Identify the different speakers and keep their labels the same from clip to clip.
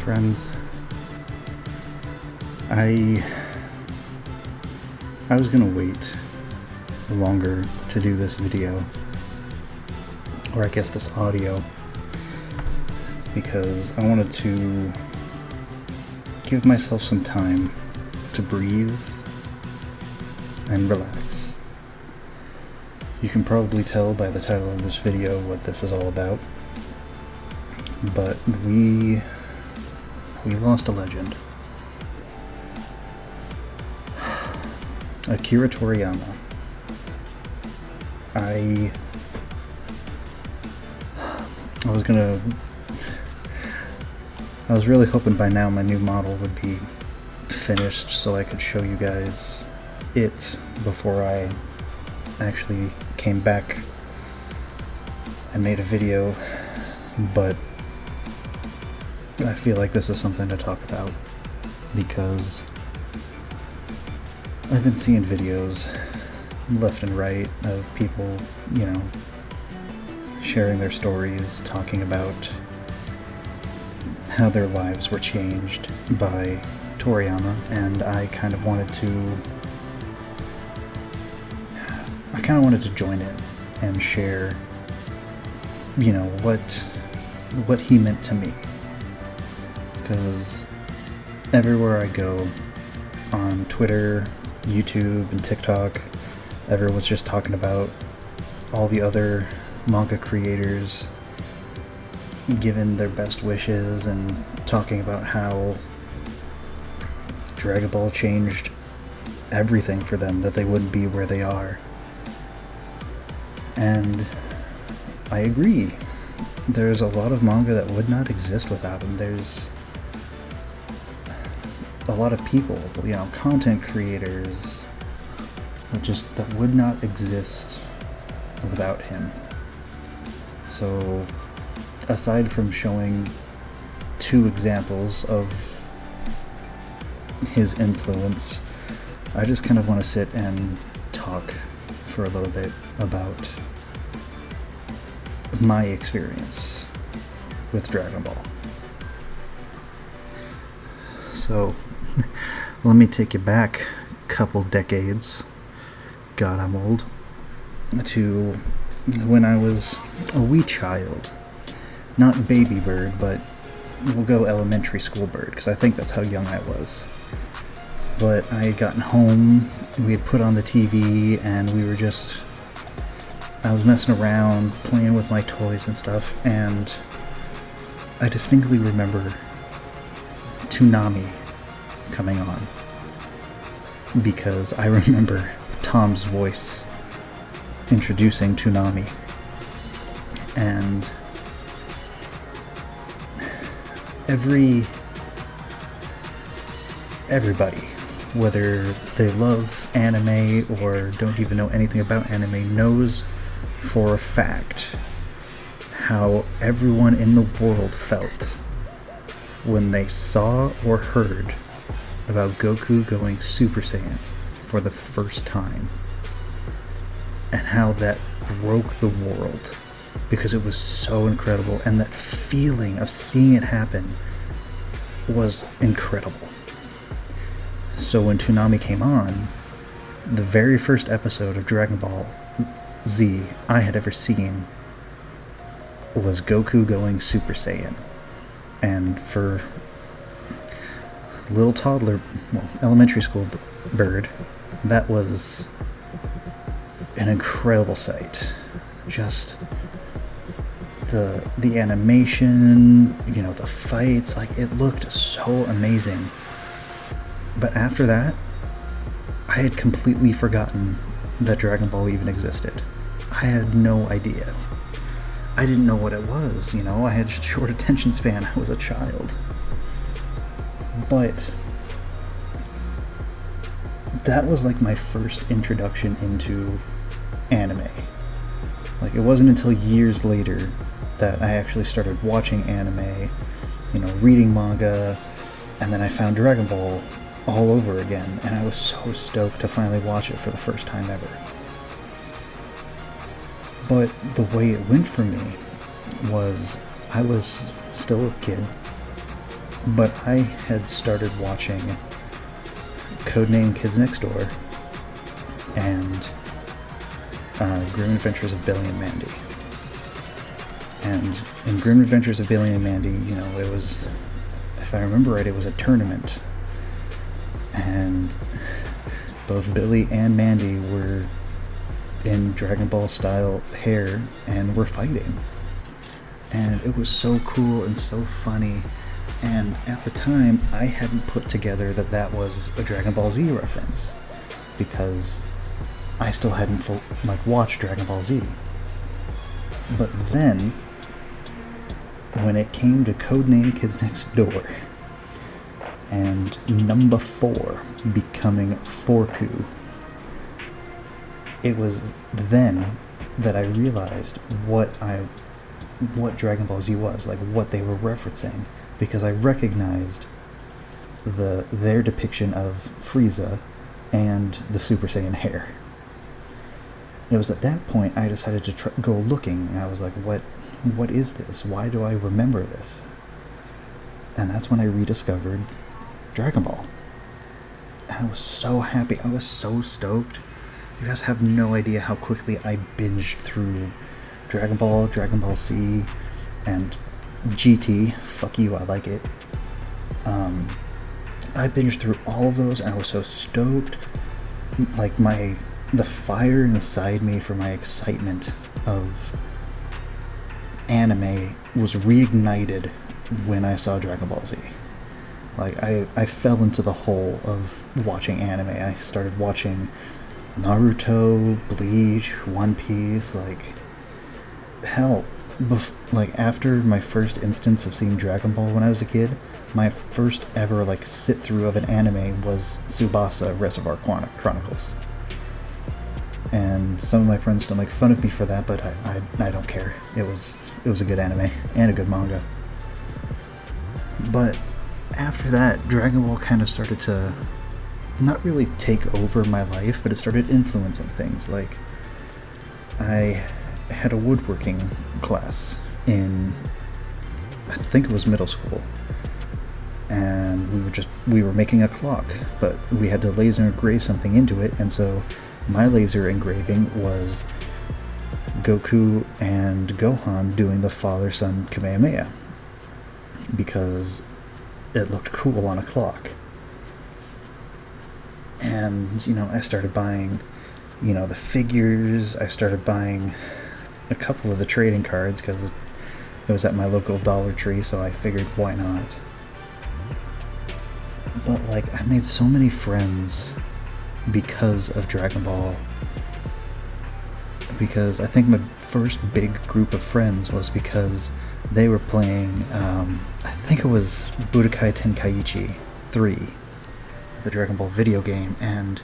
Speaker 1: friends. I was gonna wait longer to do this video, or I guess this audio, because I wanted to give myself some time to breathe and relax. You can probably tell by the title of this video what this is all about, but we lost a legend. Akira Toriyama. I was really hoping by now my new model would be finished so I could show you guys it before I actually came back and made a video, but I feel like this is something to talk about because I've been seeing videos left and right of people, sharing their stories, talking about how their lives were changed by Toriyama, and I kind of wanted to join it and share, what he meant to me. Because everywhere I go, on Twitter, YouTube, and TikTok, everyone's just talking about all the other manga creators giving their best wishes and talking about how Dragon Ball changed everything for them, that they wouldn't be where they are. And I agree. There's a lot of manga that would not exist without him. There's a lot of people, content creators that would not exist without him. So aside from showing 2 examples of his influence, I just kind of want to sit and talk for a little bit about my experience with Dragon Ball. So, let me take you back a couple decades, God, I'm old, to when I was a wee child. Not baby bird, but we'll go elementary school bird, because I think that's how young I was. But I had gotten home, we had put on the TV, and I was messing around, playing with my toys and stuff, and I distinctly remember Toonami coming on, because I remember Tom's voice introducing Toonami, and everybody, whether they love anime or don't even know anything about anime, knows for a fact how everyone in the world felt when they saw or heard about Goku going Super Saiyan for the first time, and how that broke the world because it was so incredible, and that feeling of seeing it happen was incredible. So when Toonami came on, the very first episode of Dragon Ball Z I had ever seen was Goku going Super Saiyan. And for little toddler, elementary school bird, that was an incredible sight. Just the animation, the fights, it looked so amazing. But after that, I had completely forgotten that Dragon Ball even existed. I had no idea. I didn't know what it was, I had a short attention span, I was a child. But that was my first introduction into anime. It wasn't until years later that I actually started watching anime, reading manga, and then I found Dragon Ball all over again, and I was so stoked to finally watch it for the first time ever. But the way it went for me was, I was still a kid, But I had started watching Codename Kids Next Door and Grim Adventures of Billy and Mandy. And in Grim Adventures of Billy and Mandy, you know, it was, if I remember right, it was a tournament. And both Billy and Mandy were in Dragon Ball style hair and were fighting. And it was so cool and so funny. And at the time, I hadn't put together that that was a Dragon Ball Z reference, because I still hadn't watched Dragon Ball Z. But then, when it came to Codename Kids Next Door, and number 4 becoming Forku, it was then that I realized what Dragon Ball Z was, like what they were referencing, because I recognized their depiction of Frieza and the Super Saiyan hair. It was at that point I decided to go looking, and I was like, what is this? Why do I remember this? And that's when I rediscovered Dragon Ball. And I was so happy. I was so stoked. You guys have no idea how quickly I binged through Dragon Ball Z, and GT. Fuck you, I like it. I binged through all of those, and I was so stoked. Like, the fire inside me for my excitement of anime was reignited when I saw Dragon Ball Z. Like, I fell into the hole of watching anime. I started watching Naruto, Bleach, One Piece, like, hell, after my first instance of seeing Dragon Ball when I was a kid, my first ever, sit-through of an anime was Tsubasa Reservoir Chronicles. And some of my friends still make fun of me for that, but I don't care. It was a good anime, and a good manga. But after that, Dragon Ball kind of started to not really take over my life, but it started influencing things. Like, I had a woodworking class in, I think it was middle school, and we were making a clock, but we had to laser engrave something into it, and so my laser engraving was Goku and Gohan doing the father-son Kamehameha, because it looked cool on a clock. And, I started buying, the figures. I started buying a couple of the trading cards because it was at my local Dollar Tree, so I figured, why not? But, I made so many friends because of Dragon Ball. Because I think my first big group of friends was because they were playing, I think it was Budokai Tenkaichi 3, the Dragon Ball video game, and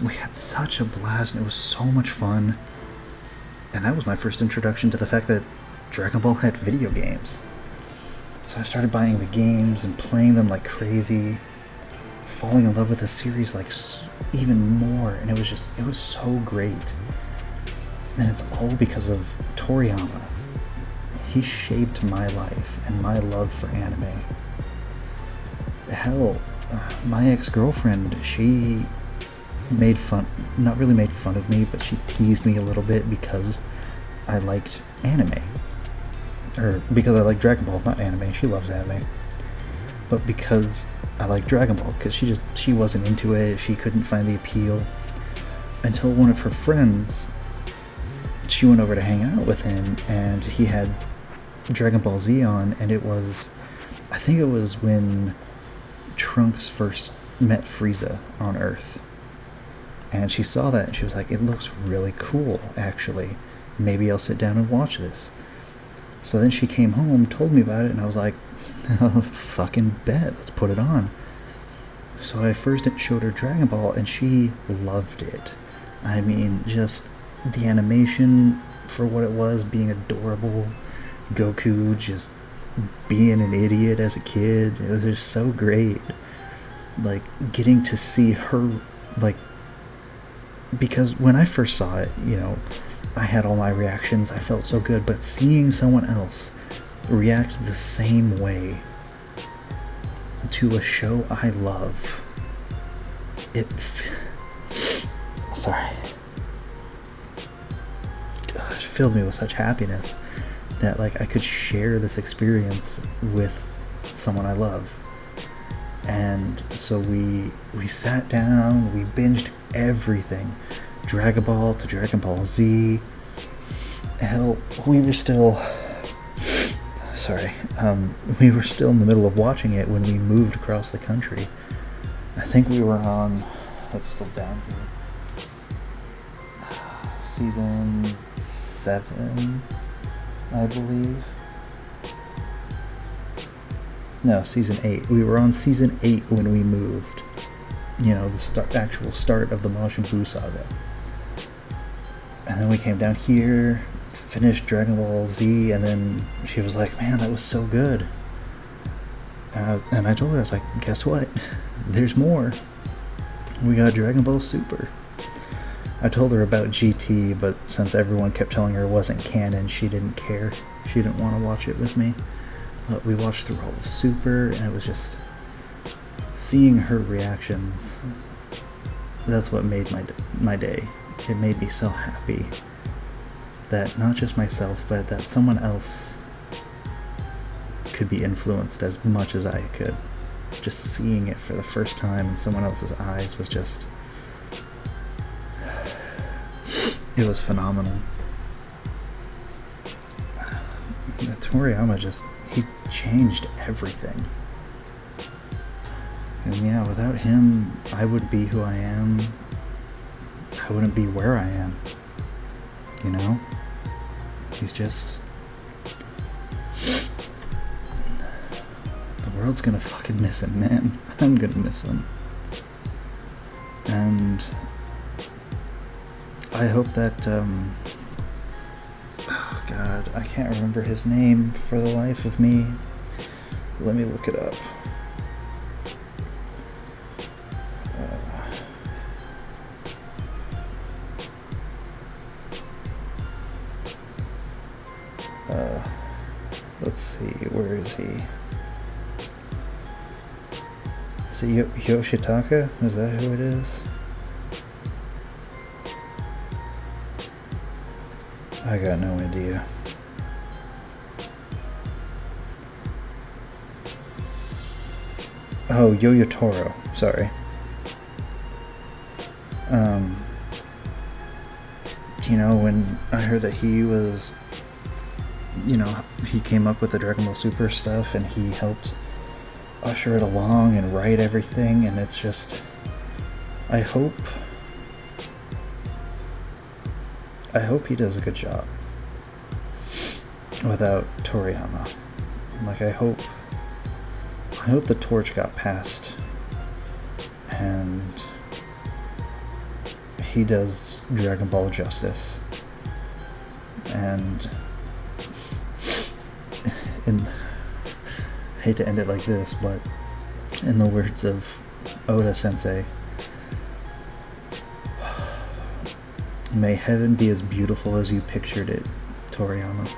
Speaker 1: we had such a blast, and it was so much fun. And that was my first introduction to the fact that Dragon Ball had video games. So I started buying the games and playing them like crazy, falling in love with the series even more, and it was so great. And it's all because of Toriyama. He shaped my life and my love for anime. Hell, my ex-girlfriend, she not really made fun of me, but she teased me a little bit because I liked anime. Or because I like Dragon Ball, not anime. She loves anime. But because I like Dragon Ball, because she wasn't into it, she couldn't find the appeal. Until one of her friends, she went over to hang out with him, and he had Dragon Ball Z on, and I think it was when Trunks first met Frieza on Earth. And she saw that, and she was like, it looks really cool, actually. Maybe I'll sit down and watch this. So then she came home, told me about it, and I was like, oh, fucking bet, let's put it on. So I first showed her Dragon Ball, and she loved it. I mean, just the animation for what it was, being adorable, Goku just being an idiot as a kid, it was just so great. Getting to see her, because when I first saw it, I had all my reactions, I felt so good, but seeing someone else react the same way to a show I love. Sorry. God, it filled me with such happiness that like I could share this experience with someone I love. And so we sat down, we binged everything, Dragon Ball to Dragon Ball Z. Hell, we were still in the middle of watching it when we moved across the country. I think we were on, it's still down here, season 7, I believe. No, season 8. We were on season 8 when we moved. You know, the actual start of the Majin Buu saga. And then we came down here, finished Dragon Ball Z, and then she was like, man, that was so good. And I told her, I was like, guess what? There's more. We got Dragon Ball Super. I told her about GT, but since everyone kept telling her it wasn't canon, she didn't care. She didn't want to watch it with me. But we watched through all the Super, and it was just seeing her reactions. That's what made my day. It made me so happy that not just myself, but that someone else could be influenced as much as I could. Just seeing it for the first time in someone else's eyes was just... it was phenomenal. Toriyama he changed everything. And yeah, without him, I wouldn't be who I am. I wouldn't be where I am. You know? He's just... the world's gonna fucking miss him, man. I'm gonna miss him. And I hope that, oh God, I can't remember his name for the life of me. Let me look it up. Let's see, where is he? Is it Yoshitaka? Is that who it is? I got no idea. Oh, Yo-Yo Toro. Sorry. You know, when I heard that he was, you know, he came up with the Dragon Ball Super stuff and he helped usher it along and write everything, and it's just, I hope he does a good job without Toriyama. Like, I hope the torch got passed and he does Dragon Ball justice. And I hate to end it like this, but in the words of Oda Sensei, may heaven be as beautiful as you pictured it, Toriyama.